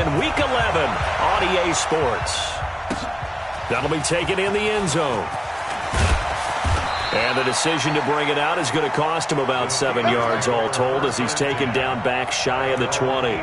win Week 11 on EA Sports. That'll be taken in the end zone. And the decision to bring it out is going to cost him about 7 yards all told as he's taken down back shy of the 20.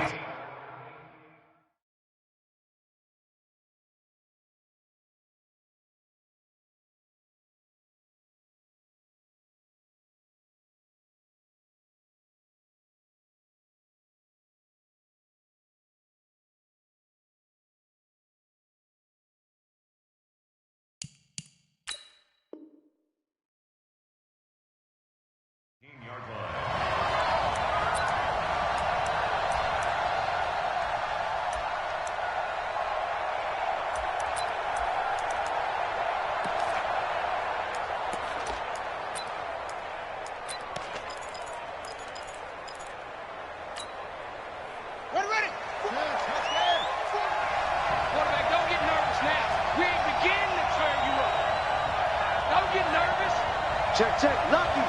Check, check. Lucky.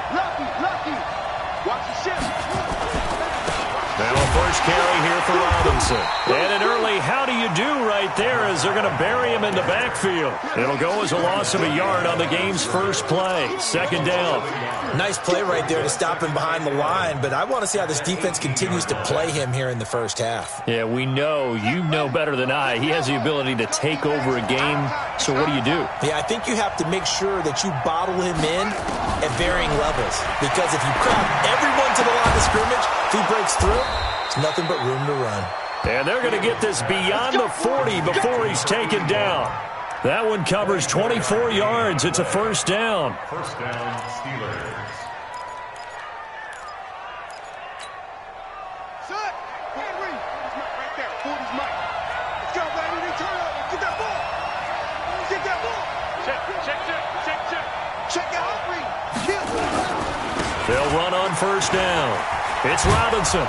Watch the shift. Now a first carry here for Robinson. And an early how do you do right there as they're going to bury him in the backfield. It'll go as a loss of a yard on the game's first play. Second down. Nice play right there to stop him behind the line, but I want to see how this defense continues to play him here in the first half. Yeah, we know. You know better than I. He has the ability to take over a game. So what do you do? Yeah, I think you have to make sure that you bottle him in at varying levels. Because if you crowd everyone to the line of scrimmage, if he breaks through, it's nothing but room to run. And they're going to get this beyond the 40 before he's taken down. That one covers 24 yards. It's a first down. First down, Steelers. Set. Henry. Right there. 40's Mike. Let's go, baby. They turn up. Get that ball. Get that ball. Check. Check out Henry. Kill. They'll run on first down. It's Robinson.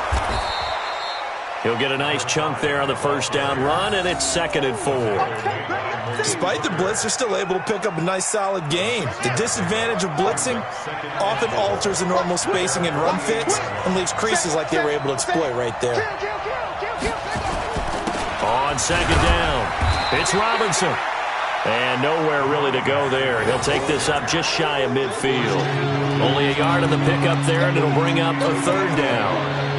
He'll get a nice chunk there on the first down run, and it's 2nd and 4. Despite the blitz, they're still able to pick up a nice, solid game. The disadvantage of blitzing often alters the normal spacing and run fits and leaves creases like they were able to exploit right there. On second down, it's Robinson. And nowhere really to go there. He'll take this up just shy of midfield. Only a yard on the pickup there, and it'll bring up a third down.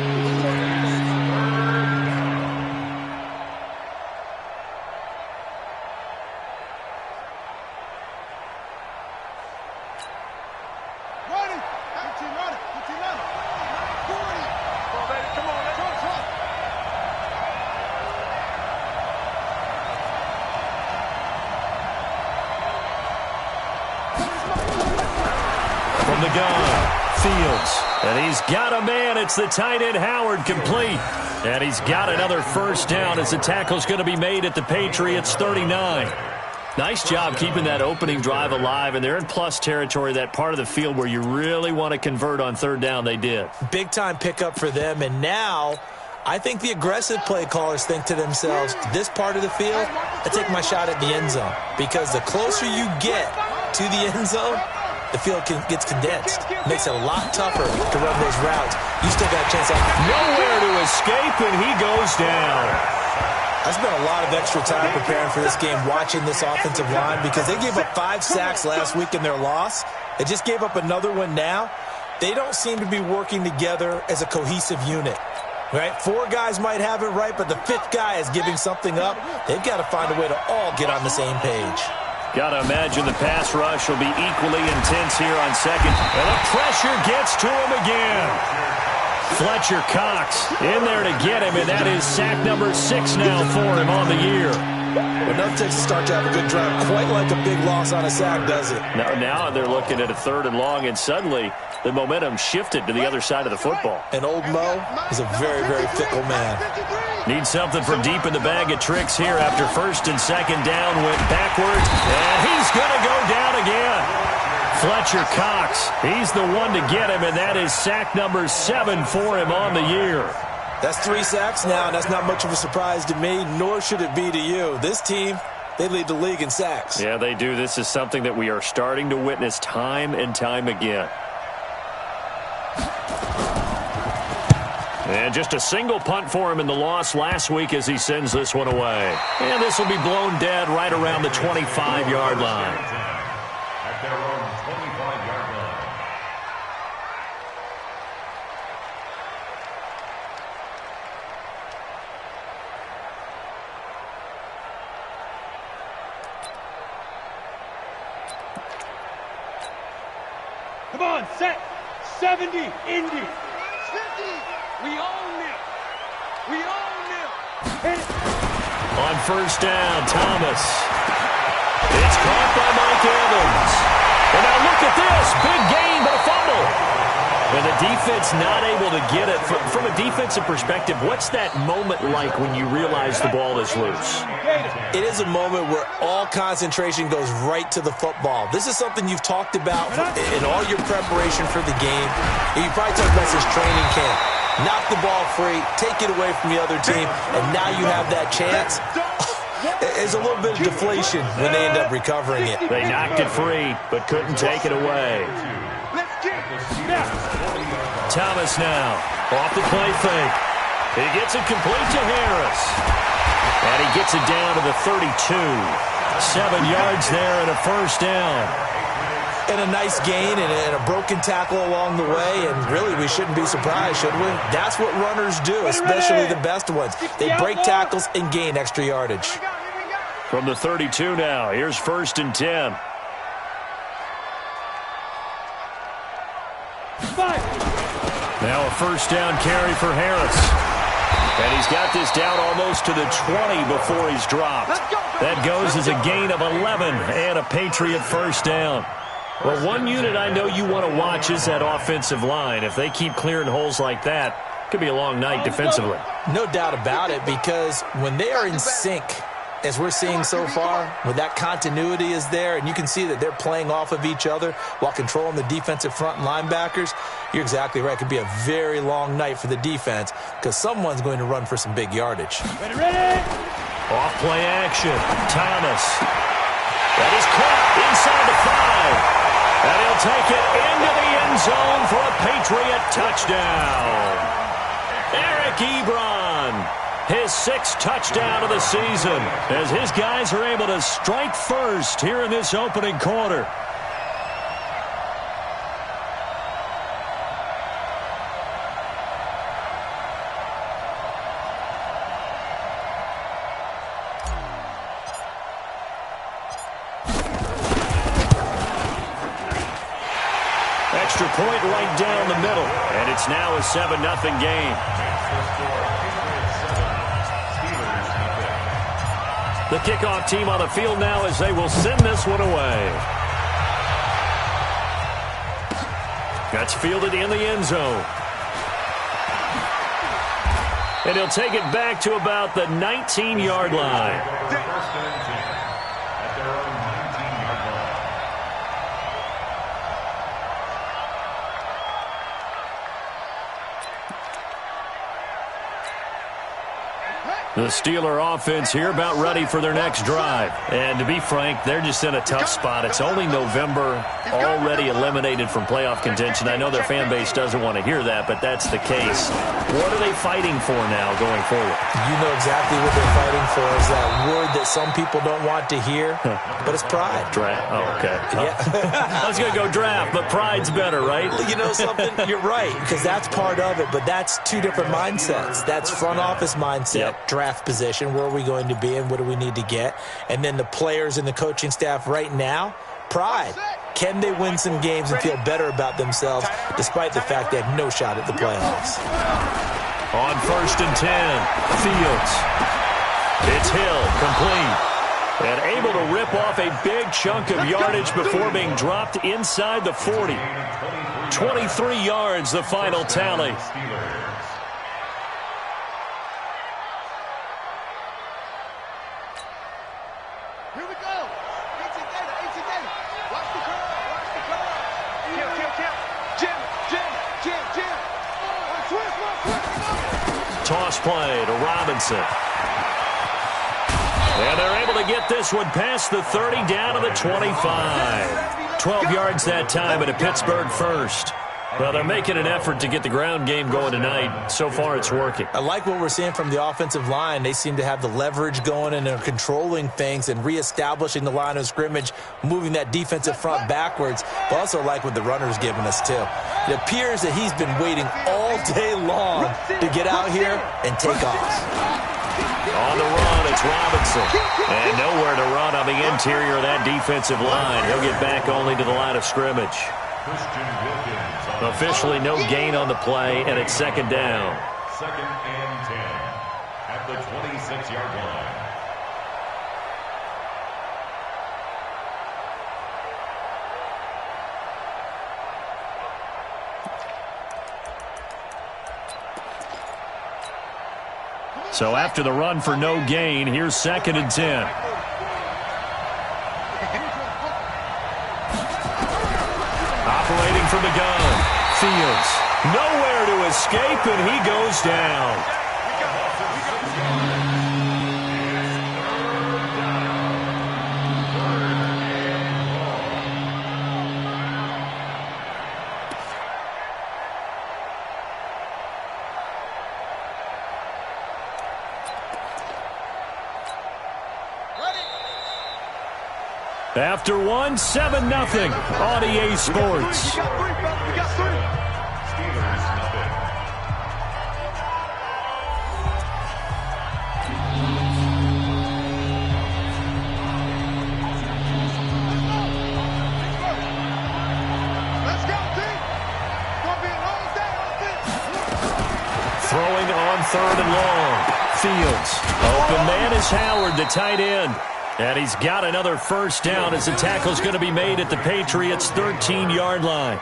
From the gun, Fields. And he's got a man. It's the tight end, Howard, complete. And he's got another first down as the tackle's going to be made at the Patriots' 39. Nice job keeping that opening drive alive, and they're in plus territory, that part of the field where you really want to convert on third down. They did. Big-time pickup for them, and now I think the aggressive play callers think to themselves, this part of the field, I take my shot at the end zone. Because the closer you get to the end zone, the field gets condensed. Makes it a lot tougher to run those routes. You still got a chance at nowhere to escape, and he goes down. I spent a lot of extra time preparing for this game, watching this offensive line, because they gave up 5 sacks last week in their loss. They just gave up another one now. They don't seem to be working together as a cohesive unit. Right? 4 guys might have it right, but the 5th guy is giving something up. They've got to find a way to all get on the same page. Got to imagine the pass rush will be equally intense here on second. And the pressure gets to him again. Fletcher Cox in there to get him, and that is sack number 6 now for him on the year. Enough takes to start to have a good drive. Quite like a big loss on a sack, does it? Now they're looking at a 3rd and long, and suddenly the momentum shifted to the other side of the football. And old Mo is a very, very fickle man. Needs something from deep in the bag of tricks here after 1st and 2nd down, went backwards, and he's going to go down again. Fletcher Cox, he's the one to get him, and that is sack number 7 for him on the year. That's 3 sacks now, and that's not much of a surprise to me, nor should it be to you. This team, they lead the league in sacks. Yeah, they do. This is something that we are starting to witness time and time again. And just a single punt for him in the loss last week as he sends this one away. And this will be blown dead right around the 25-yard line. At their own 25-yard line. Come on, set. 70, Indy. 50. We own it. We own it. On first down, Thomas. It's caught by Mike Evans. And now look at this. Big gain, but a fumble. And the defense not able to get it. From a defensive perspective, what's that moment like when you realize the ball is loose? It is a moment where all concentration goes right to the football. This is something you've talked about in all your preparation for the game. And you probably talked about since training camp. Knock the ball free, take it away from the other team, and now you have that chance. There's a little bit of deflation when they end up recovering it. They knocked it free, but couldn't take it away. Thomas now, off the play fake. He gets it complete to Harris. And he gets it down to the 32. 7 yards there and a first down. And a nice gain and a broken tackle along the way, and really we shouldn't be surprised, should we? That's what runners do, especially the best ones. They break tackles and gain extra yardage. From the 32 now, here's 1st and 10. Now a first down carry for Harris. And he's got this down almost to the 20 before he's dropped. That goes as a gain of 11 and a Patriot first down. Well, one unit I know you want to watch is that offensive line. If they keep clearing holes like that, it could be a long night defensively. No doubt about it, because when they are in sync, as we're seeing so far, when that continuity is there, and you can see that they're playing off of each other while controlling the defensive front and linebackers, you're exactly right. It could be a very long night for the defense because someone's going to run for some big yardage. Ready. Off play action. Thomas. That is caught inside the 5. And he'll take it into the end zone for a Patriot touchdown. Eric Ebron, his 6th touchdown of the season, as his guys are able to strike first here in this opening quarter. Extra point right down the middle, and it's now a 7-0 game. The kickoff team on the field now as they will send this one away. That's fielded in the end zone. And he'll take it back to about the 19-yard line. The Steeler offense here about ready for their next drive. And to be frank, they're just in a tough spot. It's only November, already eliminated from playoff contention. I know their fan base doesn't want to hear that, but that's the case. What are they fighting for now going forward? You know exactly what they're fighting for is that word that some people don't want to hear, but it's pride. Draft. Oh, okay. Yeah. I was going to go draft, but pride's better, right? You know something? You're right, because that's part of it, but that's two different mindsets. That's front office mindset, draft position, where are we going to be and what do we need to get? And then the players and the coaching staff right now, pride. Can they win some games and feel better about themselves despite the fact they have no shot at the playoffs? On 1st and 10, Fields. It's Hill, complete. And able to rip off a big chunk of yardage before being dropped inside the 40. 23 yards, the final tally. Here we go. 18 data. Watch the curve. Kill. Jim. Switch. Toss play to Robinson. And they're able to get this one past the 30 down to the 25. 12 yards that time, and a Pittsburgh first. Well, they're making an effort to get the ground game going tonight. So far, it's working. I like what we're seeing from the offensive line. They seem to have the leverage going and are controlling things and reestablishing the line of scrimmage, moving that defensive front backwards. But also like what the runner's giving us, too. It appears that he's been waiting all day long to get out here and take off. On the run, it's Robinson. And nowhere to run on the interior of that defensive line. He'll get back only to the line of scrimmage. Officially no gain on the play, and it's second down. Second and 10 at the 26-yard line. So after the run for no gain, here's second and 10. Operating from the gun. Fields. Nowhere to escape, and he goes down. After one, 7-0 on EA Sports. Throwing on third and long. Fields. Open man is Howard, the tight end. And he's got another first down as the tackle's going to be made at the Patriots' 13-yard line.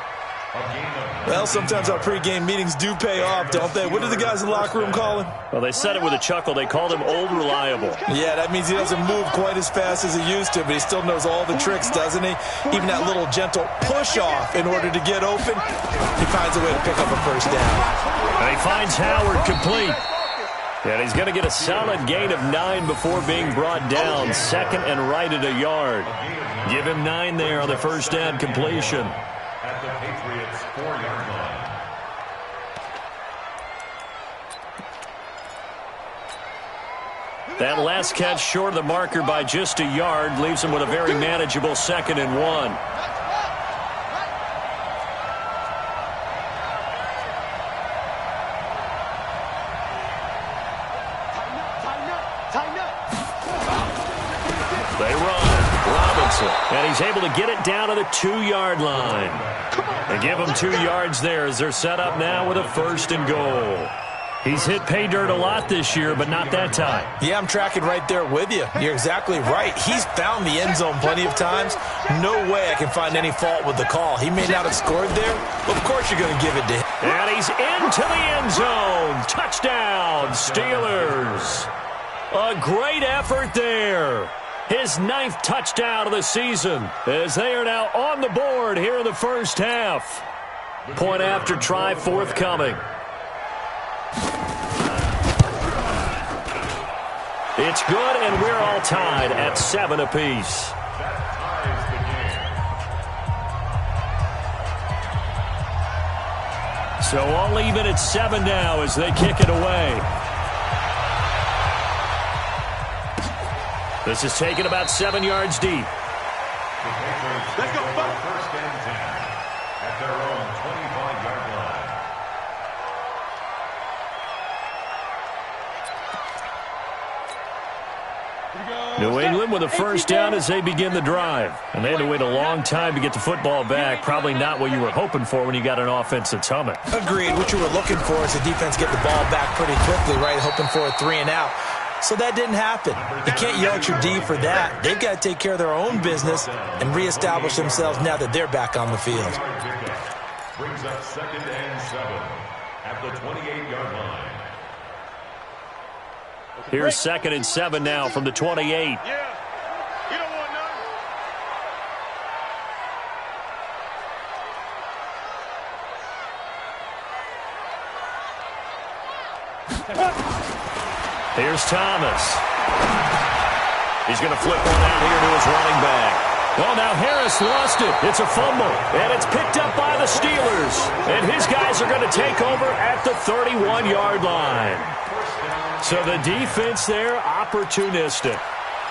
Well, sometimes our pregame meetings do pay off, don't they? What did the guys in the locker room call him? Well, they said it with a chuckle. They called him Old Reliable. Yeah, that means he doesn't move quite as fast as he used to, but he still knows all the tricks, doesn't he? Even that little gentle push-off in order to get open, he finds a way to pick up a first down. And he finds Howard complete. And he's going to get a solid gain of 9 before being brought down. Second and right at a yard. Give him 9 there on the first down completion. At the Patriots' 4-yard line. That last catch short of the marker by just a yard leaves him with a very manageable second and 1. They run. Robinson. And he's able to get it down to the 2-yard line. They give him 2 yards there as they're set up now with a first and goal. He's hit pay dirt a lot this year, but not that time. Yeah, I'm tracking right there with you. You're exactly right. He's found the end zone plenty of times. No way I can find any fault with the call. He may not have scored there, but of course you're going to give it to him. And he's into the end zone. Touchdown, Steelers. A great effort there. His 9th touchdown of the season as they are now on the board here in the first half. Point after try forthcoming. It's good, and we're all tied at 7 apiece. So all even at 7 now as they kick it away. This is taken about 7 yards deep. Let's go, first and 10 at their own 25-yard line. New England with a first down as they begin the drive. And they had to wait a long time to get the football back. Probably not what you were hoping for when you got an offense that's humming. Agreed. What you were looking for is the defense get the ball back pretty quickly, right? Hoping for a 3 and out. So that didn't happen. You can't yell at your D for that. They've got to take care of their own business and reestablish themselves now that they're back on the field. Brings up second and 7 at the 28-yard line. Here's second and 7 now from the 28. Yeah. You don't want none. Here's Thomas. He's going to flip one out here to his running back. Well, now Harris lost it. It's a fumble, and it's picked up by the Steelers. And his guys are going to take over at the 31-yard line. So the defense there, opportunistic.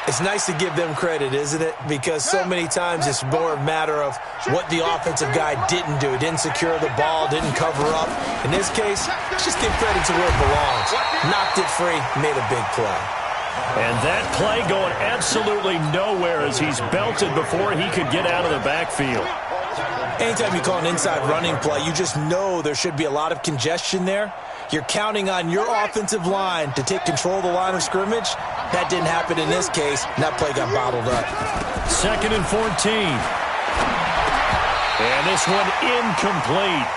It's nice to give them credit, isn't it? Because so many times it's more a matter of what the offensive guy didn't do. Didn't secure the ball, didn't cover up. In this case, let's just give credit to where it belongs. Knocked it free, made a big play. And that play going absolutely nowhere as he's belted before he could get out of the backfield. Anytime you call an inside running play, you just know there should be a lot of congestion there. You're counting on your offensive line to take control of the line of scrimmage. That didn't happen in this case, and that play got bottled up. 2nd and 14. And this one incomplete.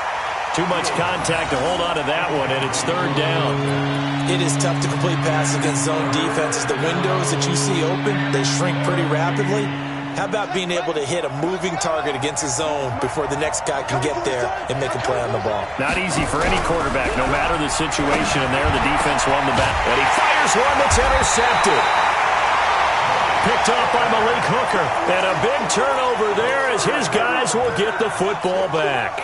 Too much contact to hold on to that one, and it's 3rd down. It is tough to complete passes against zone defenses. The windows that you see open, they shrink pretty rapidly. How about being able to hit a moving target against a zone before the next guy can get there and make a play on the ball? Not easy for any quarterback, no matter the situation. And there, the defense won the bat. And he fires one that's intercepted. Picked off by Malik Hooker. And a big turnover there as his guys will get the football back.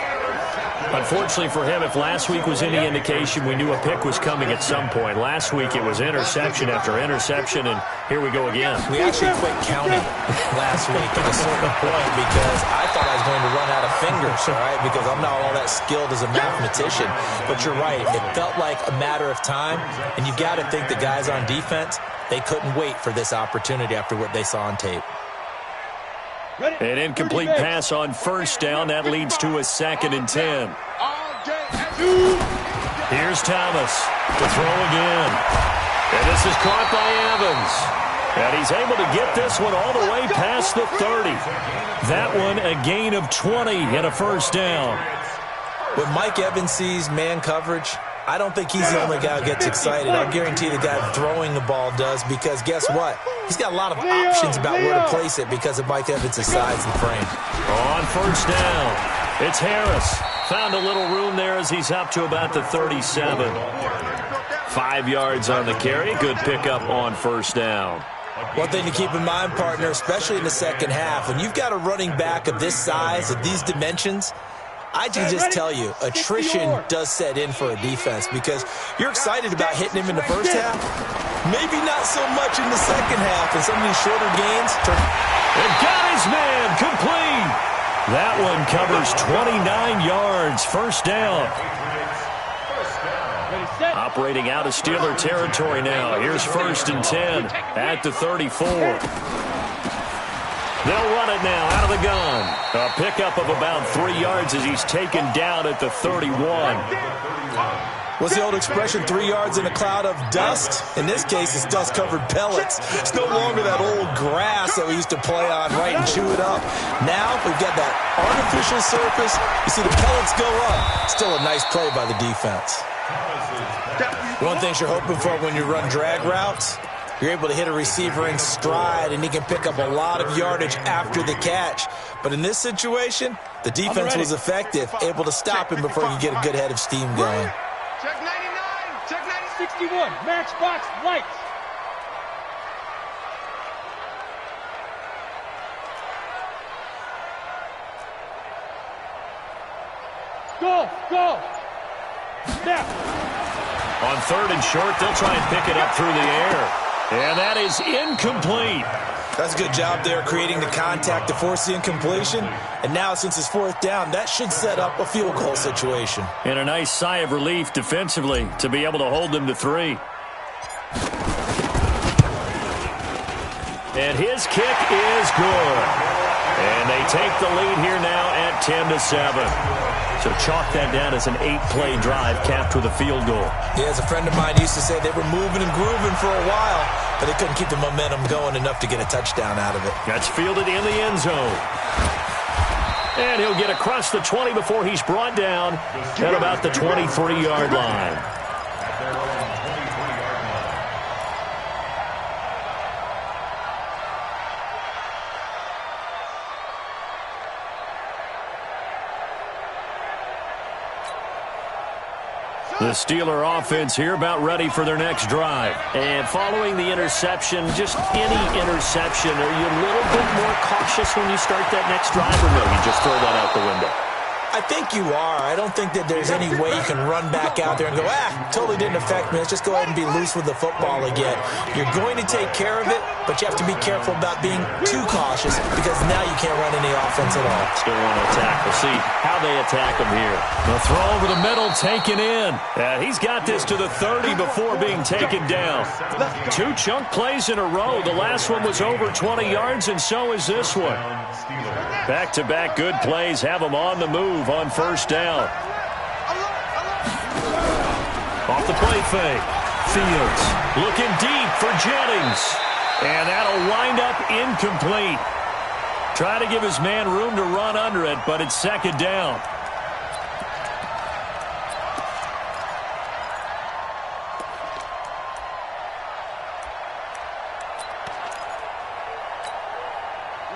Unfortunately for him, if last week was any indication, we knew a pick was coming at some point. Last week it was interception after interception, and here we go again. We actually quit counting last week at a certain point because I thought I was going to run out of fingers, all right, because I'm not all that skilled as a mathematician. But you're right. It felt like a matter of time, and you've got to think the guys on defense, they couldn't wait for this opportunity after what they saw on tape. An incomplete pass on 1st down. That leads to a 2nd and 10. Here's Thomas to throw again. And this is caught by Evans. And he's able to get this one all the way past the 30. That one a gain of 20 and a 1st down. When Mike Evans sees man coverage, I don't think he's the only guy who gets excited. I'll guarantee the guy throwing the ball does, because guess what? He's got a lot of options about where to place it because of Mike Evans' size and frame. On 1st down, it's Harris. Found a little room there as he's up to about the 37. 5 yards on the carry. Good pickup on 1st down. One thing to keep in mind, partner, especially in the second half, when you've got a running back of this size, of these dimensions, I can just tell you, attrition does set in for a defense because you're excited about hitting him in the first half. Maybe not so much in the second half, and some of these shorter gains. And got his man complete. That one covers 29 yards. 1st down. Operating out of Steeler territory now. Here's 1st and 10 at the 34. They'll run it now out of the gun. A pickup of about 3 yards as he's taken down at the 31. What's the old expression, 3 yards in a cloud of dust? In this case, it's dust-covered pellets. It's no longer that old grass that we used to play on, right, and chew it up. Now we've got that artificial surface. You see the pellets go up. Still a nice play by the defense. One of the things you're hoping for when you run drag routes, you're able to hit a receiver in stride, and he can pick up a lot of yardage after the catch. But in this situation, the defense was effective, able to stop him before you get a good head of steam going. Check 99. Check 90. 61. Matchbox lights. Go. Snap. On 3rd and short, they'll try and pick it up through the air. And that is incomplete. That's a good job there, creating the contact to force the incompletion. And now, since it's 4th down, that should set up a field goal situation. And a nice sigh of relief defensively to be able to hold them to 3. And his kick is good. And they take the lead here now at 10-7. So chalk that down as an 8-play drive capped with a field goal. Yeah, as a friend of mine used to say, they were moving and grooving for a while, but they couldn't keep the momentum going enough to get a touchdown out of it. That's fielded in the end zone. And he'll get across the 20 before he's brought down at about the 23-yard line. The Steeler offense here about ready for their next drive. And following the interception, just any interception, are you a little bit more cautious when you start that next drive, or no, you just throw that out the window? I think you are. I don't think that there's any way you can run back out there and go, totally didn't affect me. Let's just go ahead and be loose with the football again. You're going to take care of it, but you have to be careful about being too cautious because now you can't run any offense at all. Still want to attack. We'll see how they attack him here. The throw over the middle, taken in. He's got this to the 30 before being taken down. 2 chunk plays in a row. The last one was over 20 yards, and so is this one. Back-to-back good plays have him on the move on first down. Off the play fake. Fields looking deep for Jennings. And that'll wind up incomplete. Try to give his man room to run under it, but it's second down.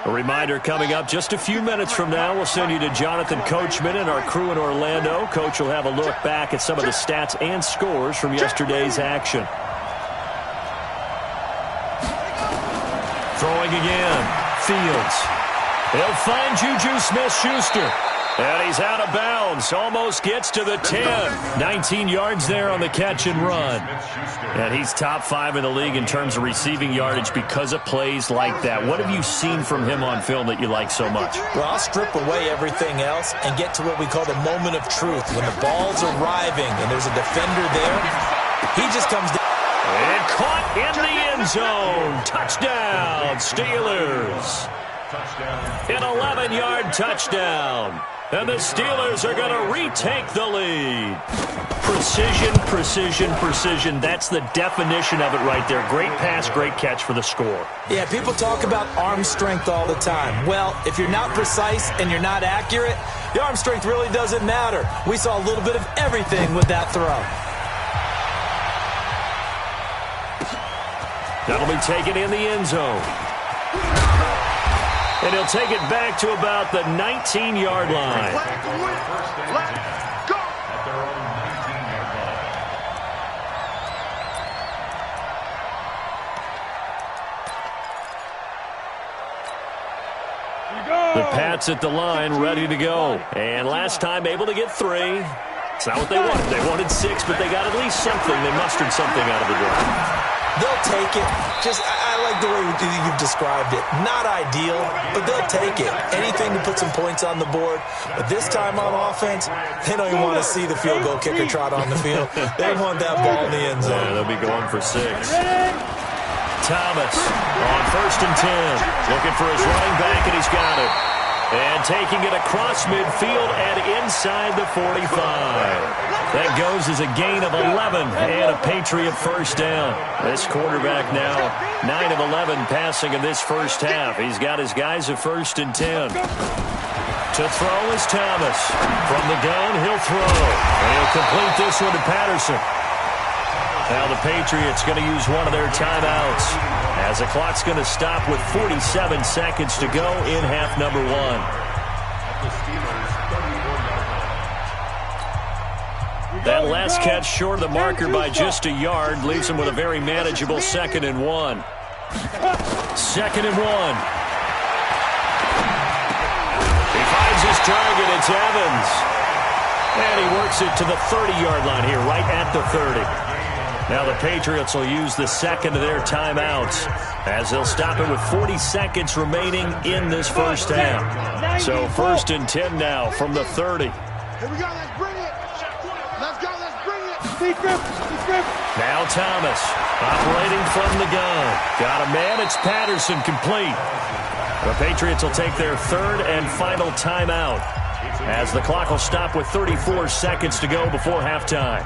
A reminder coming up just a few minutes from now. We'll send you to Jonathan Coachman and our crew in Orlando. Coach will have a look back at some of the stats and scores from yesterday's action. Throwing again. Fields. He'll find Juju Smith-Schuster. And he's out of bounds. Almost gets to the 10. 19 yards there on the catch and run. And he's top 5 in the league in terms of receiving yardage because of plays like that. What have you seen from him on film that you like so much? Well, I'll strip away everything else and get to what we call the moment of truth. When the ball's arriving and there's a defender there, he just comes down. And caught in the end zone. Touchdown, Steelers. An 11-yard touchdown. And the Steelers are going to retake the lead. Precision, precision, precision. That's the definition of it right there. Great pass, great catch for the score. Yeah, people talk about arm strength all the time. Well, if you're not precise and you're not accurate, the arm strength really doesn't matter. We saw a little bit of everything with that throw. That'll be taken in the end zone. And he'll take it back to about the 19-yard line. Let's go. At their own 19-yard line. The Pats at the line, ready to go. And last time able to get 3. It's not what they wanted. They wanted 6, but they got at least something. They mustered something out of the drive. They'll take it. I like the way you've described it. Not ideal, but they'll take it. Anything to put some points on the board. But this time on offense, they don't even want to see the field goal kicker trot on the field. They want that ball in the end zone. Yeah, they'll be going for 6. Thomas on 1st and 10. Looking for his running back, and he's got it. And taking it across midfield and inside the 45. That goes as a gain of 11 and a Patriot first down. This quarterback now 9 of 11 passing in this first half. He's got his guys at 1st and 10. To throw is Thomas. From the gun, he'll throw. And he'll complete this one to Patterson. Now the Patriots going to use one of their timeouts as the clock's going to stop with 47 seconds to go in half number 1. That last catch short of the marker by just a yard leaves him with a very manageable 2nd and 1. 2nd and 1. He finds his target. It's Evans. And he works it to the 30-yard line here, right at the 30. Now the Patriots will use the 2nd of their timeouts as they'll stop it with 40 seconds remaining in this first half. So 1st and 10 now from the 30. Here we go. Let's bring it. Let's go. Let's bring it. Now Thomas operating from the gun. Got a man. It's Patterson complete. The Patriots will take their 3rd and final timeout as the clock will stop with 34 seconds to go before halftime.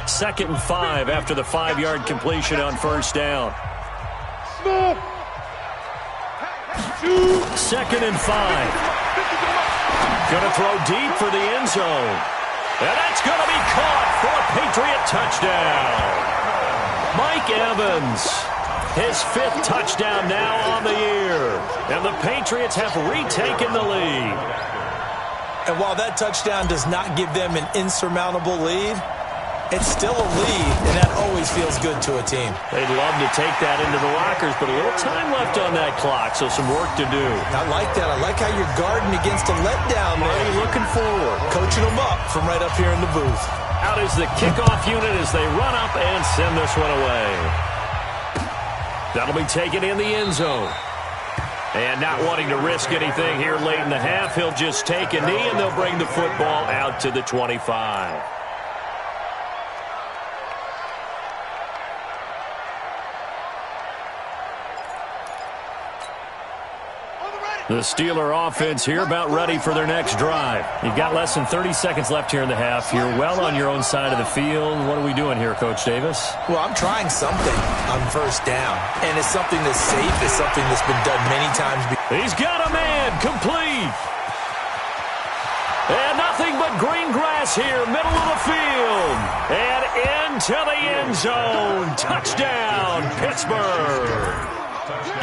2nd and 5 after the 5-yard completion on first down. 2nd and 5. Going to throw deep for the end zone. And that's going to be caught for a Patriot touchdown. Mike Evans, his 5th touchdown now on the year. And the Patriots have retaken the lead. And while that touchdown does not give them an insurmountable lead, it's still a lead, and that always feels good to a team. They'd love to take that into the lockers, but a little time left on that clock, so some work to do. I like that. I like how you're guarding against a letdown there. Marty looking forward. Coaching them up from right up here in the booth. Out is the kickoff unit as they run up and send this one away. That'll be taken in the end zone. And not wanting to risk anything here late in the half, he'll just take a knee, and they'll bring the football out to the 25. The Steeler offense here about ready for their next drive. You've got less than 30 seconds left here in the half. You're well on your own side of the field. What are we doing here, Coach Davis? Well, I'm trying something on first down, and it's something that's safe. It's something that's been done many times before. He's got a man complete. And nothing but green grass here, middle of the field. And into the end zone. Touchdown, Pittsburgh.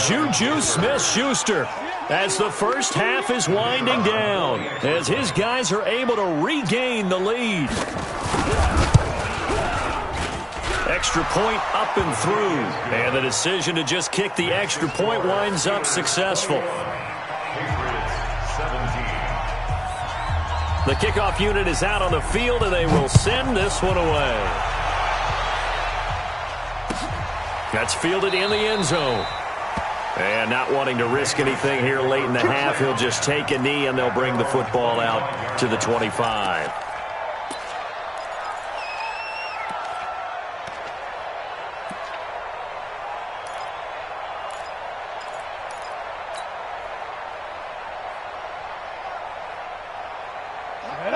Juju Smith-Schuster. As the first half is winding down, as his guys are able to regain the lead. Extra point up and through, and the decision to just kick the extra point winds up successful. The kickoff unit is out on the field, and they will send this one away. That's fielded in the end zone. And not wanting to risk anything here late in the half, he'll just take a knee, and they'll bring the football out to the 25.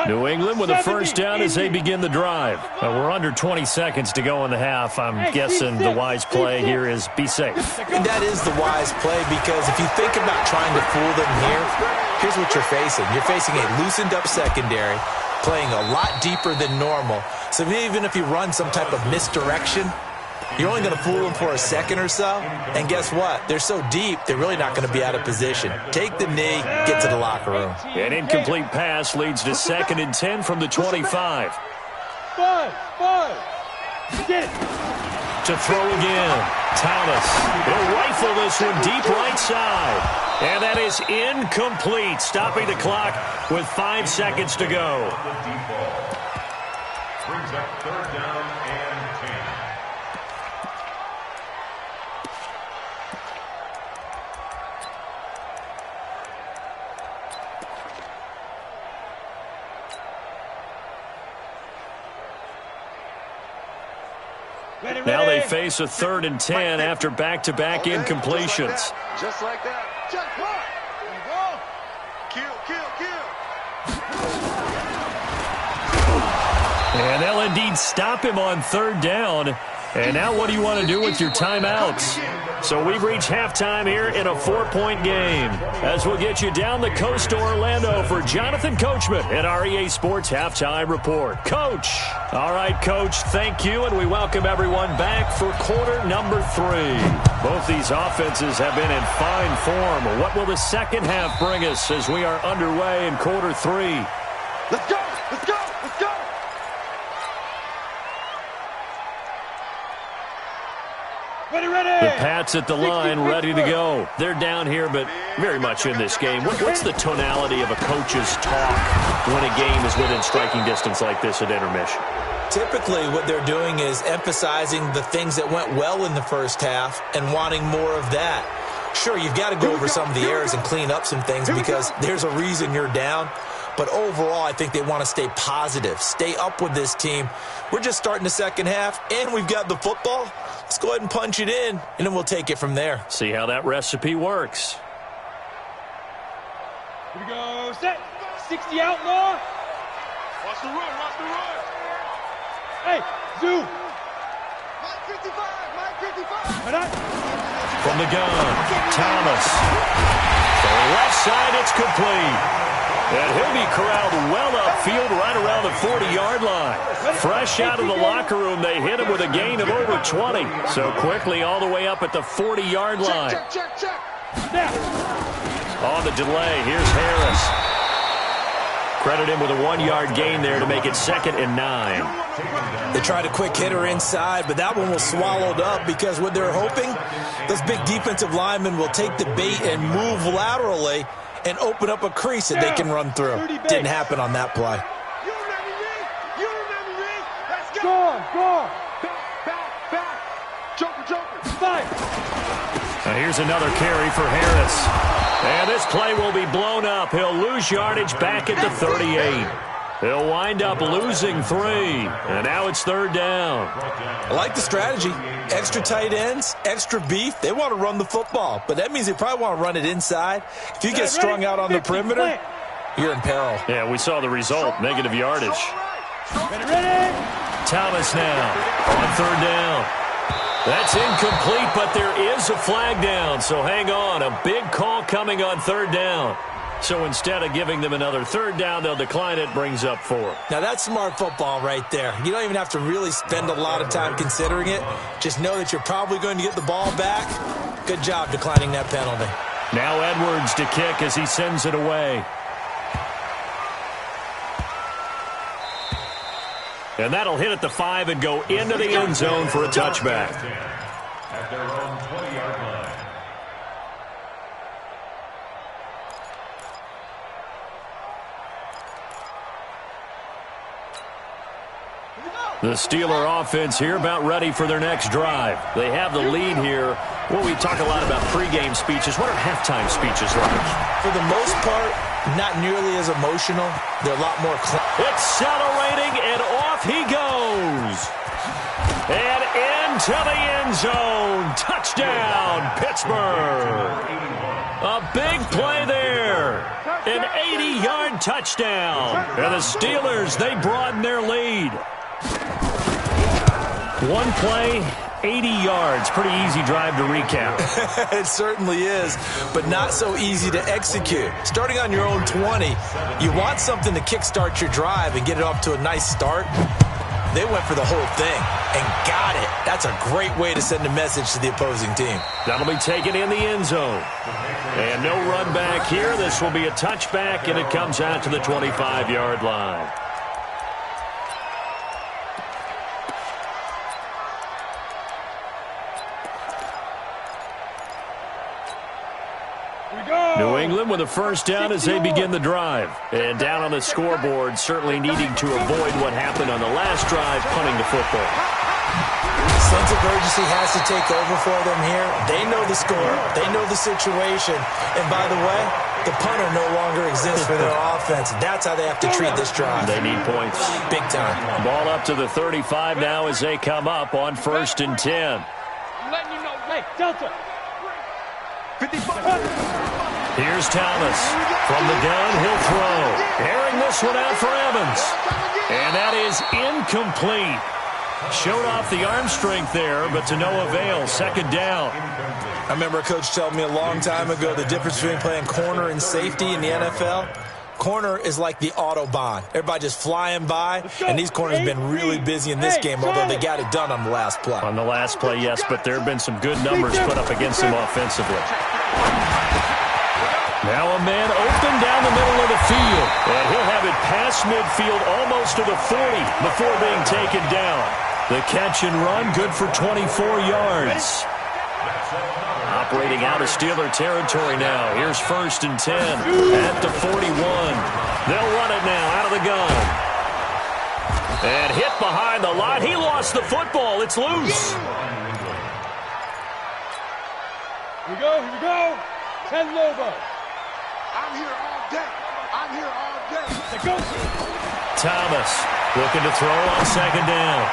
New England with a first down as they begin the drive. We're under 20 seconds to go in the half. I'm guessing the wise play here is be safe. And that is the wise play, because if you think about trying to fool them here, here's what you're facing. You're facing a loosened up secondary, playing a lot deeper than normal. So even if you run some type of misdirection, you're only going to fool them for a second or so. And guess what? They're so deep, they're really not going to be out of position. Take the knee, get to the locker room. An incomplete pass leads to 2nd and 10 from the 25. Get. To throw again. Thomas. He'll rifle this one deep right side. And that is incomplete, stopping the clock with 5 seconds to go. Brings up 3rd down and 10. Now they face a 3rd and 10 after back-to-back incompletions. Just like that. Jackpot. There you go. Kill. And they'll indeed stop him on 3rd down. And now what do you want to do with your timeouts? So we've reached halftime here in a 4-point game. As we'll get you down the coast to Orlando for Jonathan Coachman at our EA Sports Halftime Report. Coach. All right, Coach, thank you, and we welcome everyone back for quarter number 3. Both these offenses have been in fine form. What will the second half bring us as we are underway in quarter 3? Let's go. Let's go. Let's go. The Pats at the line, ready to go. They're down here, but very much in this game. What's the tonality of a coach's talk when a game is within striking distance like this at intermission? Typically, what they're doing is emphasizing the things that went well in the first half and wanting more of that. Sure, you've got to go over some of the errors and clean up some things because there's a reason you're down. But overall, I think they want to stay positive, stay up with this team. We're just starting the second half, and we've got the football. Let's go ahead and punch it in, and then we'll take it from there. See how that recipe works. Here we go. Set. 60 outlaw. Watch the run. Watch the run. Hey, Zoo. Mike 55. Mike 55. Why not? From the gun, Thomas. To the left side, it's complete. And he'll be corralled well upfield right around the 40-yard line. Fresh out of the locker room, they hit him with a gain of over 20. So quickly all the way up at the 40-yard line. Check. Now. On the delay, here's Harris. Credit him with a 1-yard gain there to make it 2nd and 9. They tried a quick hitter inside, but that one was swallowed up because what they're hoping, those big defensive linemen will take the bait and move laterally and open up a crease that they can run through. Didn't happen on that play. Go. Joker. Fight. Now here's another carry for Harris. And this play will be blown up. He'll lose yardage back at the 38. He'll wind up losing 3. And now it's 3rd down. I like the strategy. Extra tight ends, extra beef. They want to run the football, but that means they probably want to run it inside. If you get strung out on the perimeter, you're in peril. Yeah, we saw the result. Negative yardage. Ready. Thomas now on 3rd down. That's incomplete, but there is a flag down. So hang on. A big call coming on 3rd down. So instead of giving them another 3rd down, they'll decline it, brings up 4. Now that's smart football right there. You don't even have to really spend a lot of time considering it. Just know that you're probably going to get the ball back. Good job declining that penalty. Now Edwards to kick as he sends it away. And that'll hit at the 5 and go into the end zone for a touchback. At their own 20-yard line. The Steeler offense here about ready for their next drive. They have the lead here. Well, we talk a lot about pregame speeches. What are halftime speeches like? For the most part, not nearly as emotional. They're a lot more... Accelerating, and off he goes. And into the end zone. Touchdown, Pittsburgh. A big play there. An 80-yard touchdown. And the Steelers, they broaden their lead. One play, 80 yards. Pretty easy drive to recap. It certainly is, but not so easy to execute. Starting on your own 20, you want something to kickstart your drive and get it off to a nice start. They went for the whole thing and got it. That's a great way to send a message to the opposing team. That'll be taken in the end zone. And no run back here. This will be a touchback, and it comes out to the 25-yard line. New England with a first down as they begin the drive. And down on the scoreboard, certainly needing to avoid what happened on the last drive, punting the football. Sense of urgency has to take over for them here. They know the score. They know the situation. And by the way, the punter no longer exists for their offense. That's how they have to treat this drive. They need points. Big time. Ball up to the 35 now as they come up on 1st and 10. I'm letting you know. Hey, Delta. 55. Here's Thomas. From the gun, he'll throw. Airing this one out for Evans. And that is incomplete. Showed off the arm strength there, but to no avail. 2nd down. I remember a coach telling me a long time ago the difference between playing corner and safety in the NFL. Corner is like the Autobahn. Everybody just flying by, and these corners have been really busy in this game, although they got it done on the last play. On the last play, yes, but there have been some good numbers put up against them offensively. Now a man open down the middle of the field, and he'll have it past midfield almost to the 40 before being taken down. The catch and run, good for 24 yards. Operating out of Steeler territory now. Here's 1st and 10 at the 41. They'll run it now out of the gun. And hit behind the line. He lost the football. It's loose. Here we go. 10 Lobo. I'm here all day. Let's go. Thomas looking to throw on 2nd down.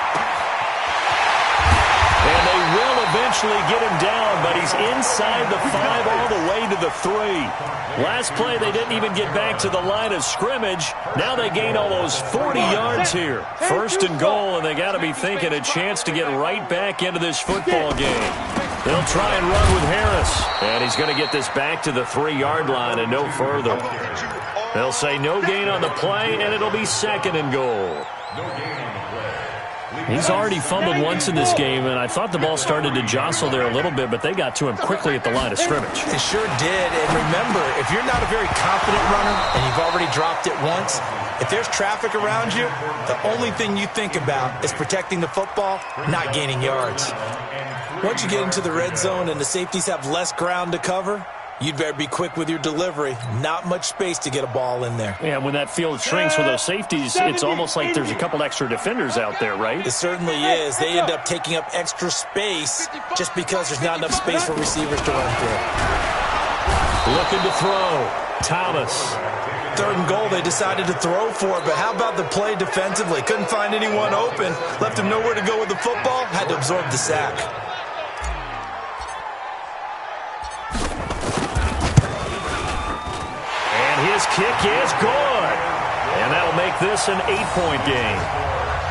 And they will eventually get him down, but he's inside the 5 all the way to the 3. Last play, they didn't even get back to the line of scrimmage. Now they gain almost 40 yards here. 1st and goal, and they got to be thinking a chance to get right back into this football game. They'll try and run with Harris. And he's going to get this back to the 3-yard line and no further. They'll say no gain on the play, and it'll be 2nd and goal. He's already fumbled once in this game, and I thought the ball started to jostle there a little bit, but they got to him quickly at the line of scrimmage. It sure did. And remember, if you're not a very confident runner and you've already dropped it once, If there's traffic around you, the only thing you think about is protecting the football, not gaining yards. Once you get into the red zone and the safeties have less ground to cover, you'd better be quick with your delivery. Not much space to get a ball in there. Yeah, when that field shrinks with those safeties, it's almost like there's a couple extra defenders out there, right? It certainly is. They end up taking up extra space just because there's not enough space for receivers to run through. Looking to throw. Thomas. 3rd and goal, they decided to throw for it, but how about the play defensively? Couldn't find anyone open. Left him nowhere to go with the football. Had to absorb the sack. His kick is good. And that'll make this an 8-point game.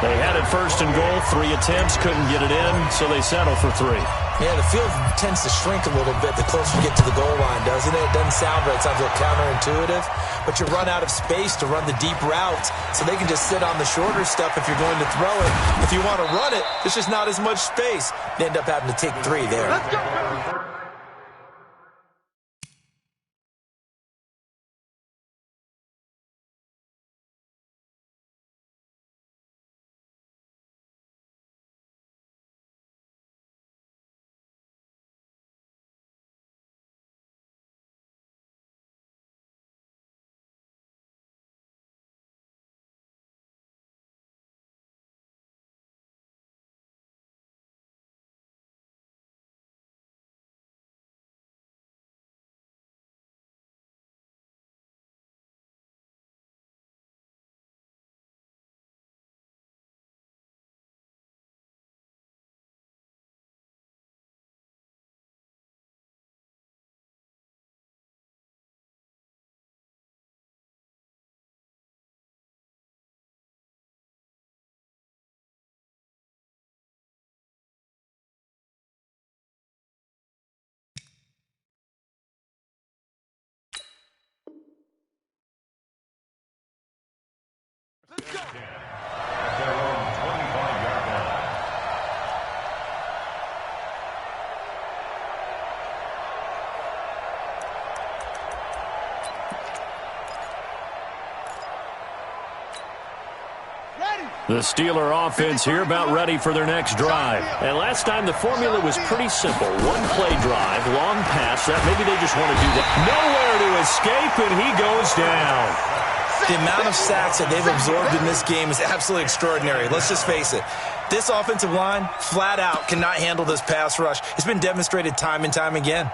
They had it 1st and goal, 3 attempts, couldn't get it in, so they settle for 3. Yeah, the field tends to shrink a little bit the closer you get to the goal line, doesn't it? It doesn't sound right. It sounds a little counterintuitive. But you run out of space to run the deep routes, so they can just sit on the shorter stuff if you're going to throw it. If you want to run it, there's just not as much space. They end up having to take 3 there. Let's go. At their own 25-yard line. The Steeler offense here about ready for their next drive. And last time the formula was pretty simple. 1-play drive, long pass. That maybe they just want to do that. Nowhere to escape, and he goes down. The amount of sacks that they've absorbed in this game is absolutely extraordinary. Let's just face it. This offensive line, flat out, cannot handle this pass rush. It's been demonstrated time and time again.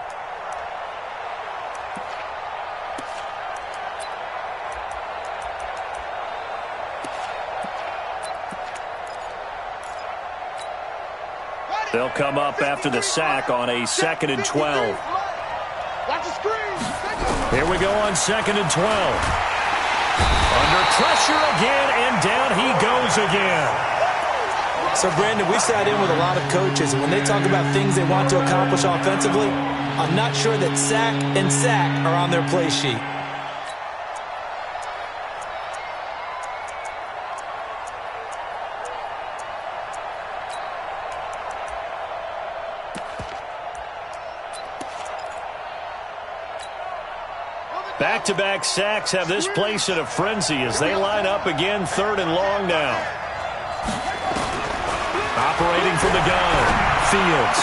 They'll come up after the sack on a 2nd and 12. Watch the screen. Here we go on 2nd and 12. Under pressure again, and down he goes again. So, Brandon, we've sat in with a lot of coaches, and when they talk about things they want to accomplish offensively, I'm not sure that sack and sack are on their play sheet. Back-to-back sacks have this place in a frenzy as they line up again 3rd and long now. Operating from the gun, Fields.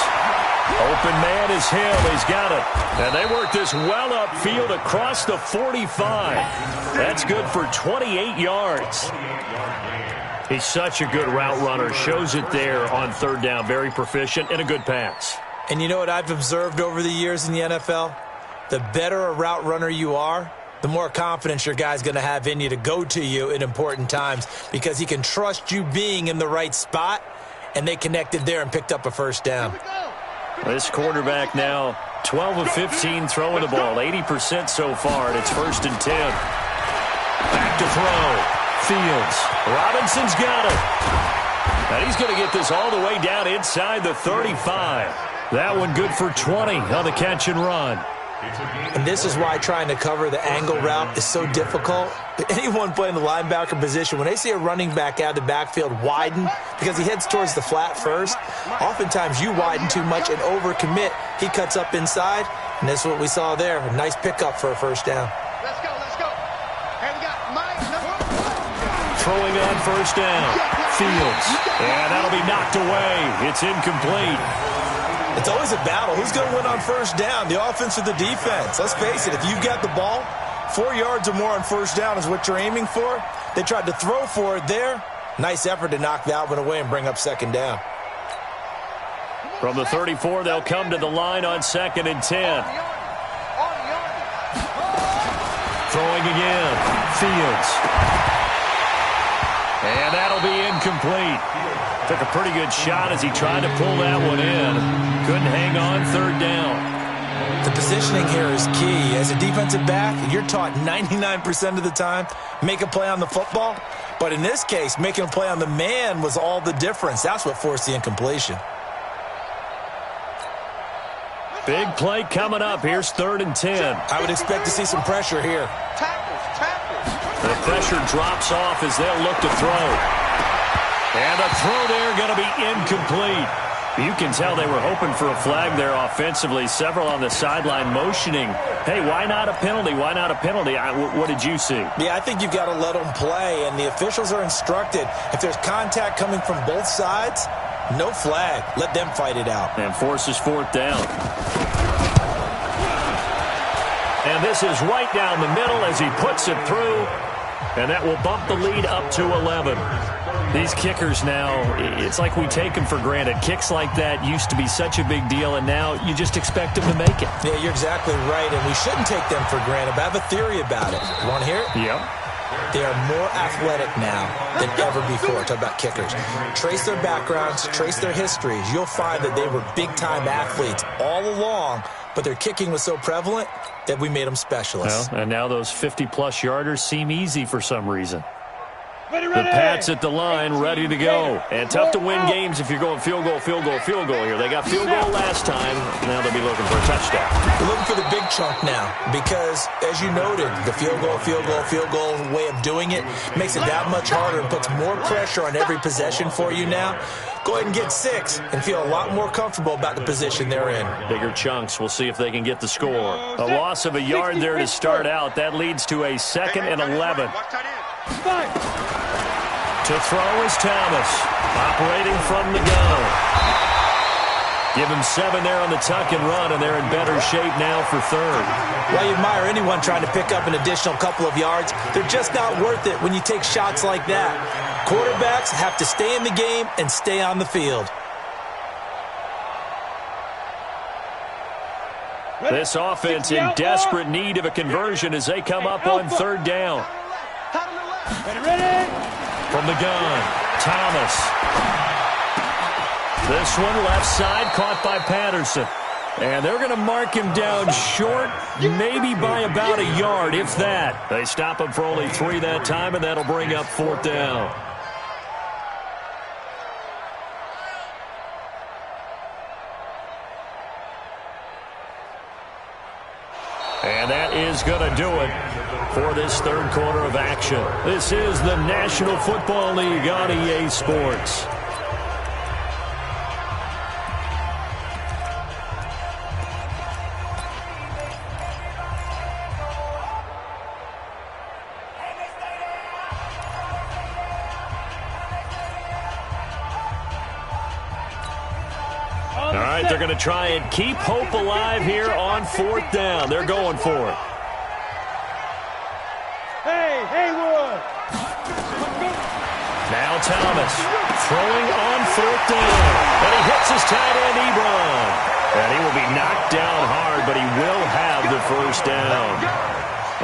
Open man is Hill. He's got it. And they work this well upfield across the 45. That's good for 28 yards. He's such a good route runner. Shows it there on 3rd down. Very proficient and a good pass. And you know what I've observed over the years in the NFL? The better a route runner you are, the more confidence your guy's going to have in you to go to you in important times because he can trust you being in the right spot, and they connected there and picked up a 1st down. This quarterback now 12 of 15 throwing the ball, 80% so far, and it's 1st and 10. Back to throw. Fields. Robinson's got it. And he's going to get this all the way down inside the 35. That one good for 20 on the catch and run. And this is why trying to cover the angle route is so difficult. Anyone playing the linebacker position, when they see a running back out of the backfield widen because he heads towards the flat first, oftentimes you widen too much and overcommit. He cuts up inside, and that's what we saw there. A nice pickup for a 1st down. Let's go, let's go. Hey, we got Mike, number 1. throwing on first down. Fields. And that'll be knocked away. It's incomplete. It's always a battle. Who's going to win on first down, the offense or the defense? Let's face it, if you've got the ball, 4 yards or more on first down is what you're aiming for. They tried to throw for it there. Nice effort to knock that one away and bring up second down. From the 34, they'll come to the line on 2nd and 10. Throwing again. Fields. And that'll be incomplete. Took a pretty good shot as he tried to pull that one in. Couldn't hang on 3rd down. The positioning here is key. As a defensive back, you're taught 99% of the time, make a play on the football. But in this case, making a play on the man was all the difference. That's what forced the incompletion. Big play coming up. Here's 3rd and 10. I would expect to see some pressure here. The pressure drops off as they'll look to throw. And the throw there going to be incomplete. You can tell they were hoping for a flag there offensively. Several on the sideline motioning, hey, why not a penalty? Why not a penalty? What did you see? Yeah, I think you've got to let them play, and the officials are instructed. If there's contact coming from both sides, no flag. Let them fight it out. And forces 4th down. And this is right down the middle as he puts it through. And that will bump the lead up to 11. These kickers now, it's like we take them for granted. Kicks like that used to be such a big deal, and now you just expect them to make it. Yeah, you're exactly right, and we shouldn't take them for granted. But I have a theory about it. You want to hear it? Yep. They are more athletic now than ever before. Talk about kickers. Trace their backgrounds, trace their histories. You'll find that they were big-time athletes all along, but their kicking was so prevalent that we made them specialists. Well, and now those 50-plus yarders seem easy for some reason. The Pats at the line, ready to go. And tough to win games if you're going field goal, field goal, field goal here. They got field goal last time. Now they'll be looking for a touchdown. They're looking for the big chunk now because, as you noted, the field goal way of doing it makes it that much harder and puts more pressure on every possession for you now. Go ahead and get 6 and feel a lot more comfortable about the position they're in. Bigger chunks. We'll see if they can get the score. A loss of a yard there to start out. That leads to a 2nd and 11. To throw is Thomas, operating from the gun. Give him 7 there on the tuck and run, and they're in better shape now for 3rd. Well, you admire anyone trying to pick up an additional couple of yards. They're just not worth it when you take shots like that. Quarterbacks have to stay in the game and stay on the field. This offense in desperate need of a conversion as they come up on 3rd down. Ready? From the gun, Thomas. This one left side caught by Patterson. And they're going to mark him down short, maybe by about a yard, if that. They stop him for only 3 that time, and that'll bring up 4th down. And that is going to do it for this 3rd quarter of action. This is the National Football League on EA Sports. All right, they're going to try and keep hope alive here on 4th down. They're going for it. Hey, Haywood! Now Thomas throwing on 4th down. And he hits his tight end, Ebron. And he will be knocked down hard, but he will have the 1st down.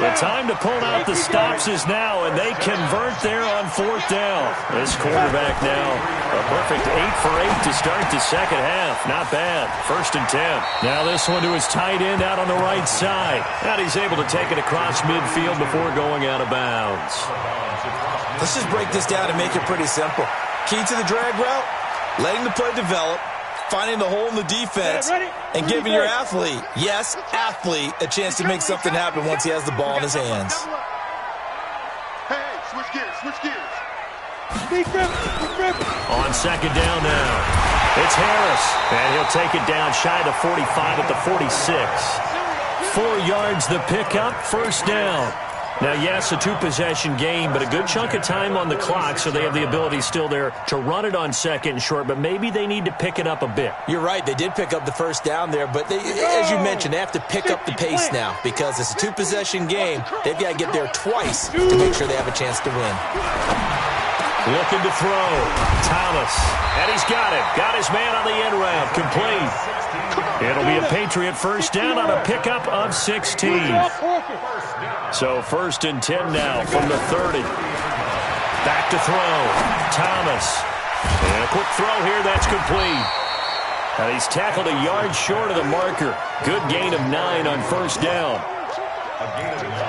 The time to pull out the stops is now, and they convert there on 4th down. This quarterback now, a perfect 8 for 8 to start the 2nd half. Not bad. 1st and 10. Now this one to his tight end out on the right side. And he's able to take it across midfield before going out of bounds. Let's just break this down and make it pretty simple. Key to the drag route, letting the play develop, finding the hole in the defense, and giving your athlete, yes, athlete, a chance to make something happen once he has the ball in his hands. Hey, switch gears. On 2nd down now, it's Harris, and he'll take it down shy of the 45 at the 46. 4 yards the pickup, 1st down. Now, yes, a two-possession game, but a good chunk of time on the clock, so they have the ability still there to run it on second and short, but maybe they need to pick it up a bit. You're right. They did pick up the first down there, but as you mentioned, they have to pick up the pace now because it's a two-possession game. They've got to get there twice to make sure they have a chance to win. Looking to throw. Thomas. And he's got it. Got his man on the end route. Complete. It'll be a Patriot first down on a pickup of 16. So 1st and 10 now from the 30. Back to throw. Thomas. And a quick throw here. That's complete. And he's tackled a yard short of the marker. Good gain of 9 on first down.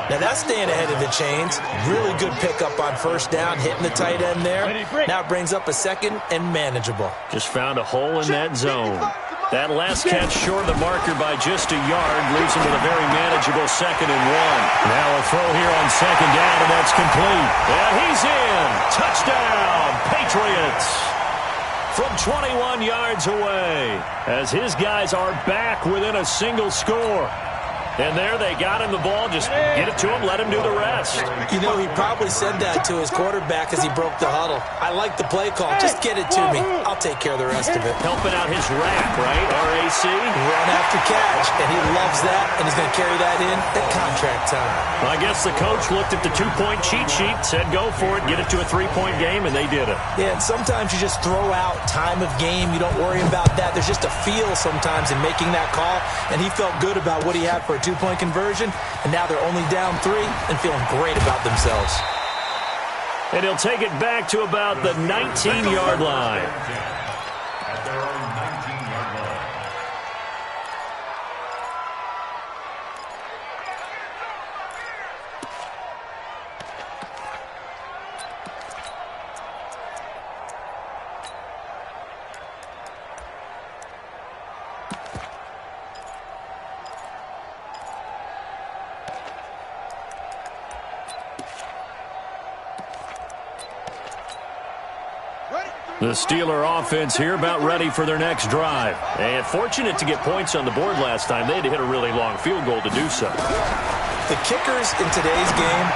Now that's staying ahead of the chains. Really good pickup on first down, hitting the tight end there. Now it brings up a second and manageable. Just found a hole in that zone. That last catch short of the marker by just a yard leaves him with a very manageable 2nd and 1. Now a throw here on 2nd down, and that's complete. And he's in. Touchdown, Patriots. From 21 yards away, as his guys are back within a single score. And there they got him the ball. Just get it to him, let him do the rest. You know, he probably said that to his quarterback as he broke the huddle. I like the play call. Just get it to me. I'll take care of the rest of it. Helping out his rack, right? RAC? Run after catch, and he loves that, and he's going to carry that in at contract time. Well, I guess the coach looked at the 2-point cheat sheet, said go for it, get it to a 3-point game, and they did it. Yeah, and sometimes you just throw out time of game. You don't worry about that. There's just a feel sometimes in making that call, and he felt good about what he had for a 2-point conversion, and now they're only down 3 and feeling great about themselves. And he'll take it back to about the 19-yard line. At their own 19-yard line. The Steeler offense here about ready for their next drive. And fortunate to get points on the board last time. They had to hit a really long field goal to do so. The kickers in today's game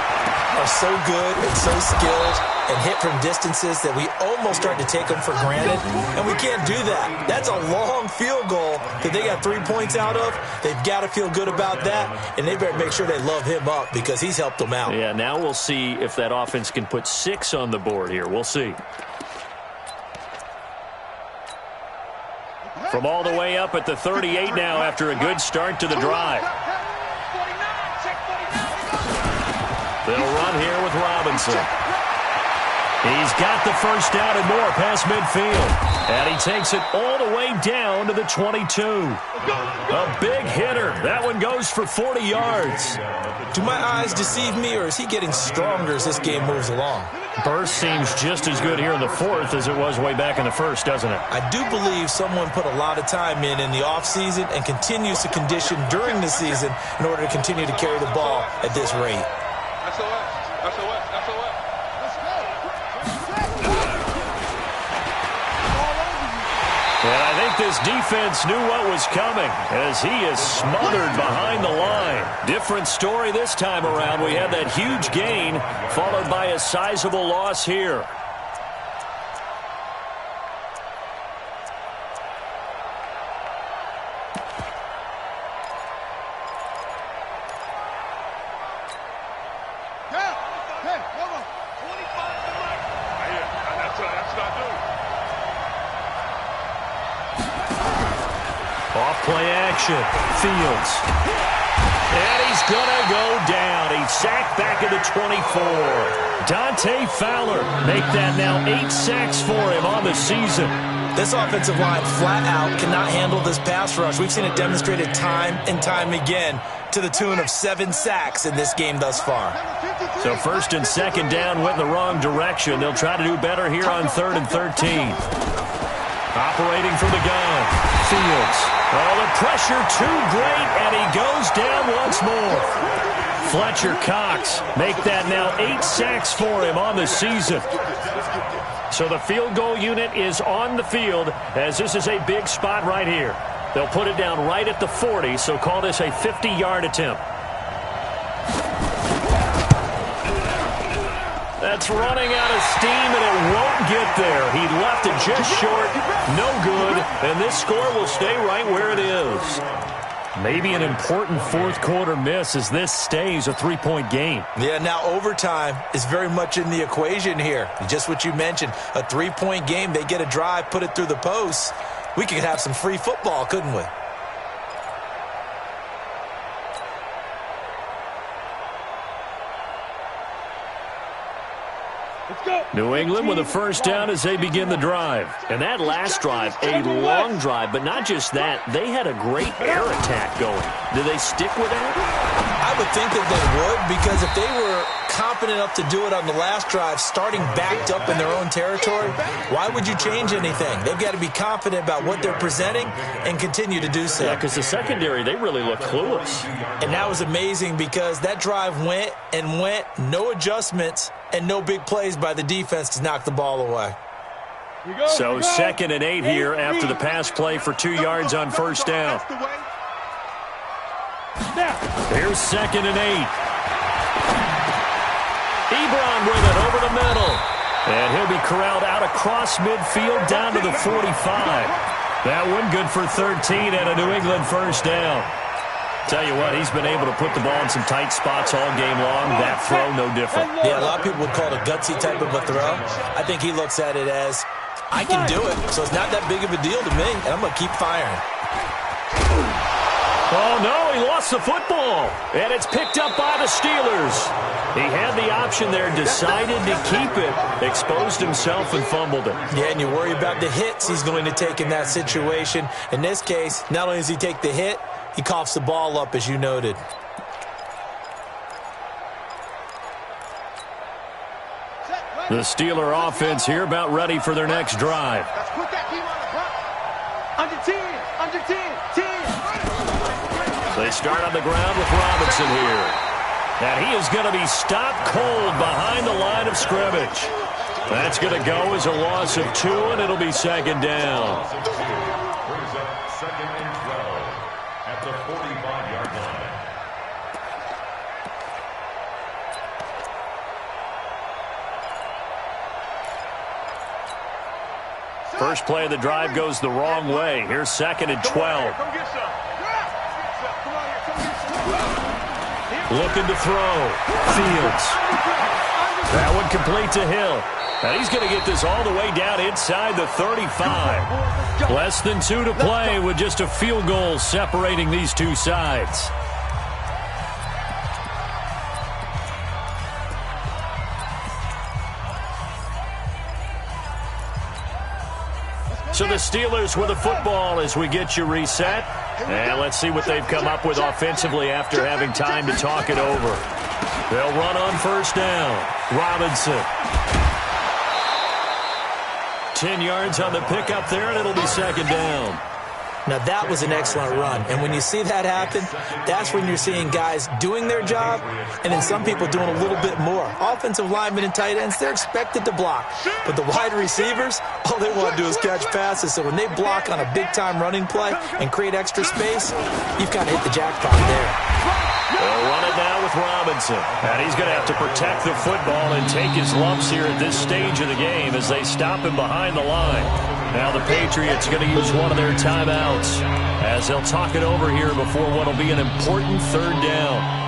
are so good and so skilled and hit from distances that we almost start to take them for granted, and we can't do that. That's a long field goal that they got 3 points out of. They've got to feel good about that, and they better make sure they love him up because he's helped them out. Yeah, now we'll see if that offense can put 6 on the board here. We'll see. From all the way up at the 38 now after a good start to the drive. They'll run here with Robinson. He's got the first down and more past midfield. And he takes it all the way down to the 22. A big hitter. That one goes for 40 yards. Do my eyes deceive me, or is he getting stronger as this game moves along? Burst seems just as good here in the 4th as it was way back in the 1st, doesn't it? I do believe someone put a lot of time in the offseason and continues to condition during the season in order to continue to carry the ball at this rate. And I think this defense knew what was coming as he is smothered behind the line. Different story this time around. We had that huge gain followed by a sizable loss here. Off-play action. Fields. And he's going to go down. He's sacked back at the 24. Dante Fowler make that now 8 sacks for him on the season. This offensive line flat out cannot handle this pass rush. We've seen it demonstrated time and time again to the tune of 7 sacks in this game thus far. So 1st and 2nd down went in the wrong direction. They'll try to do better here on 3rd and 13. Operating from the gun. Fields. Oh, the pressure too great, and he goes down once more. Fletcher Cox make that now 8 sacks for him on the season. So the field goal unit is on the field as this is a big spot right here. They'll put it down right at the 40, so call this a 50-yard attempt. That's running out of steam, and it won't get there. He left it just short. No good. And this score will stay right where it is. Maybe an important fourth-quarter miss as this stays a three-point game. Yeah, now overtime is very much in the equation here. Just what you mentioned, a three-point game. They get a drive, put it through the post. We could have some free football, couldn't we? New England with a first down as they begin the drive. And that last drive, a long drive, but not just that. They had a great air attack going. Do they stick with that? I would think that they would, because if they were confident enough to do it on the last drive, starting backed up in their own territory, why would you change anything? They've got to be confident about what they're presenting and continue to do so. Yeah, because the secondary, they really look clueless. And that was amazing because that drive went and went, no adjustments, and no big plays by the defense to knock the ball away. So 2nd and 8 here after the pass play for 2 yards on first down. Here's 2nd and 8. Ebron with it over the middle. And he'll be corralled out across midfield down to the 45. That one good for 13 and a New England first down. Tell you what, he's been able to put the ball in some tight spots all game long. That throw, no different. Yeah, a lot of people would call it a gutsy type of a throw. I think he looks at it as, I can do it, so it's not that big of a deal to me, and I'm going to keep firing. Oh, no, he lost the football, and it's picked up by the Steelers. He had the option there, decided to keep it, exposed himself, and fumbled it. Yeah, and you worry about the hits he's going to take in that situation. In this case, not only does he take the hit, he coughs the ball up, as you noted. The Steeler offense here about ready for their next drive. Let's put that team on the front. Under 10, under 10, 10. They start on the ground with Robinson here. And he is going to be stopped cold behind the line of scrimmage. That's going to go as a loss of 2, and it'll be 2nd down. Brings up 2nd and 12 at the 45-yard line. First play of the drive goes the wrong way. Here's 2nd and 12. Come get some. Come on here, come get some. Looking to throw. Fields. That one complete to Hill. And he's going to get this all the way down inside the 35. Less than 2 to play with just a field goal separating these two sides. So the Steelers with the football as we get you reset. And let's see what they've come up with offensively after having time to talk it over. They'll run on first down. Robinson. 10 yards on the pickup there, and it'll be 2nd down. Now, that was an excellent run. And when you see that happen, that's when you're seeing guys doing their job and then some people doing a little bit more. Offensive linemen and tight ends, they're expected to block. But the wide receivers, all they want to do is catch passes. So when they block on a big-time running play and create extra space, you've kind of hit the jackpot there. They'll run it now with Robinson. And he's going to have to protect the football and take his lumps here at this stage of the game as they stop him behind the line. Now the Patriots going to use one of their timeouts as they'll talk it over here before what will be an important 3rd down.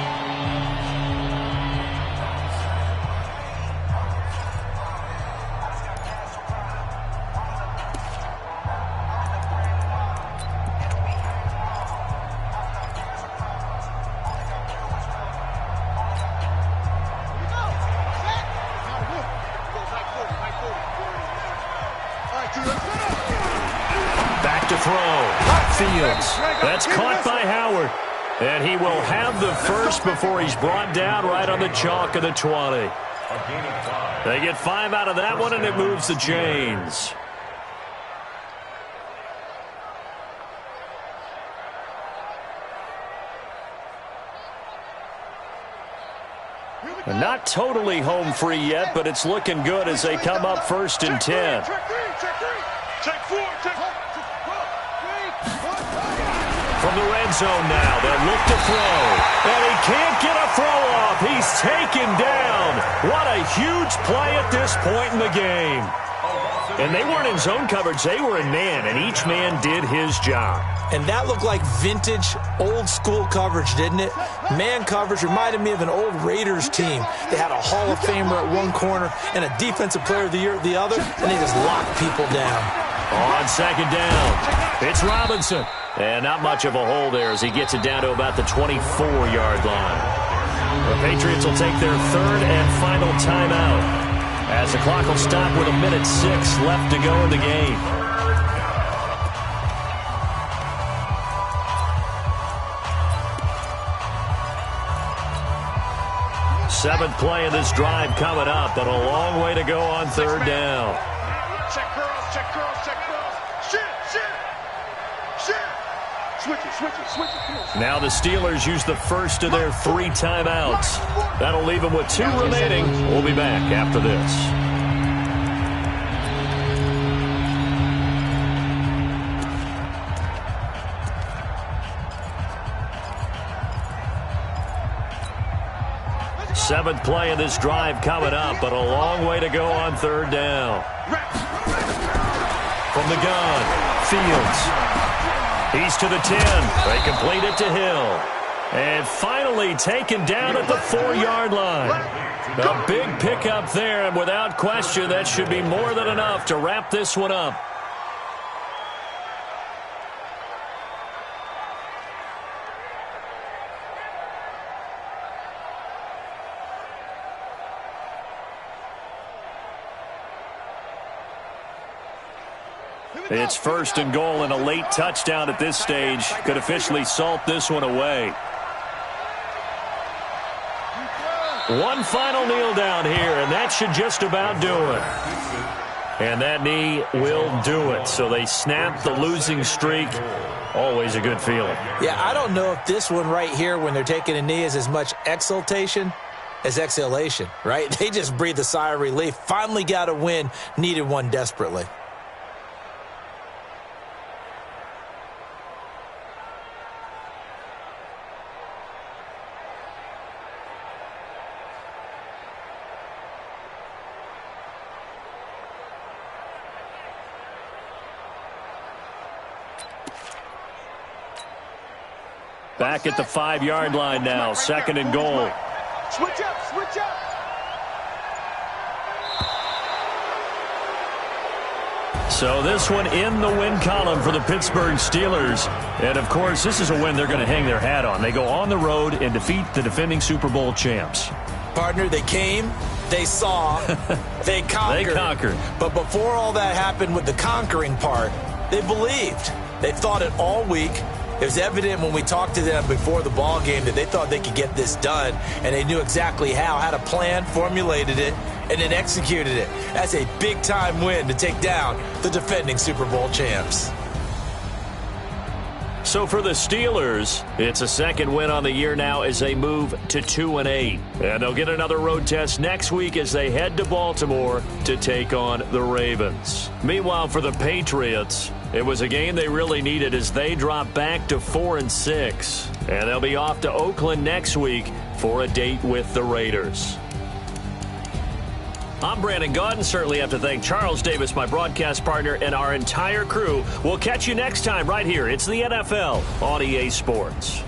Back to throw. Fields. That's caught by Howard. And he will have the first before he's brought down right on the chalk of the 20. They get 5 out of that one, and it moves the chains. Not totally home free yet, but it's looking good as they come up 1st and 10. from the red zone now. They'll look to throw. And he can't get a throw off. He's taken down. What a huge play at this point in the game. And they weren't in zone coverage. They were in man, and each man did his job. And that looked like vintage, old-school coverage, didn't it? Man coverage reminded me of an old Raiders team. They had a Hall of Famer at one corner and a Defensive Player of the Year at the other, and they just locked people down. On second down, it's Robinson. And not much of a hole there as he gets it down to about the 24-yard line. The Patriots will take their third and final timeout, as the clock will stop with 1:06 left to go in the game. Seventh play of this drive coming up, but a long way to go on third down. Check curls, check curls, check curls. Shit. Switch it. Now the Steelers use the first of their 3 timeouts. That'll leave them with 2 remaining. We'll be back after this. Seventh play of this drive coming up, but a long way to go on third down. From the gun, Fields. He's to the 10. They complete it to Hill. And finally taken down at the 4-yard line. A big pickup there, and without question, that should be more than enough to wrap this one up. It's first and goal, and a late touchdown at this stage could officially salt this one away. One final kneel down here, and that should just about do it. And that knee will do it. So they snap the losing streak. Always a good feeling. Yeah, I don't know if this one right here, when they're taking a knee, is as much exultation as exhalation, right? They just breathe a sigh of relief. Finally got a win, needed one desperately. Back at the 5-yard line now, second and goal. Switch up. So this one in the win column for the Pittsburgh Steelers. And, of course, this is a win they're going to hang their hat on. They go on the road and defeat the defending Super Bowl champs. Partner, they came, they saw, they conquered. They conquered. But before all that happened with the conquering part, they believed. They thought it all week. It was evident when we talked to them before the ball game that they thought they could get this done, and they knew exactly how, had a plan, formulated it, and then executed it. That's a big-time win to take down the defending Super Bowl champs. So for the Steelers, it's a second win on the year now as they move to 2-8. And they'll get another road test next week as they head to Baltimore to take on the Ravens. Meanwhile, for the Patriots, it was a game they really needed as they drop back to 4-6. And they'll be off to Oakland next week for a date with the Raiders. I'm Brandon Gaudin. Certainly have to thank Charles Davis, my broadcast partner, and our entire crew. We'll catch you next time right here. It's the NFL on EA Sports.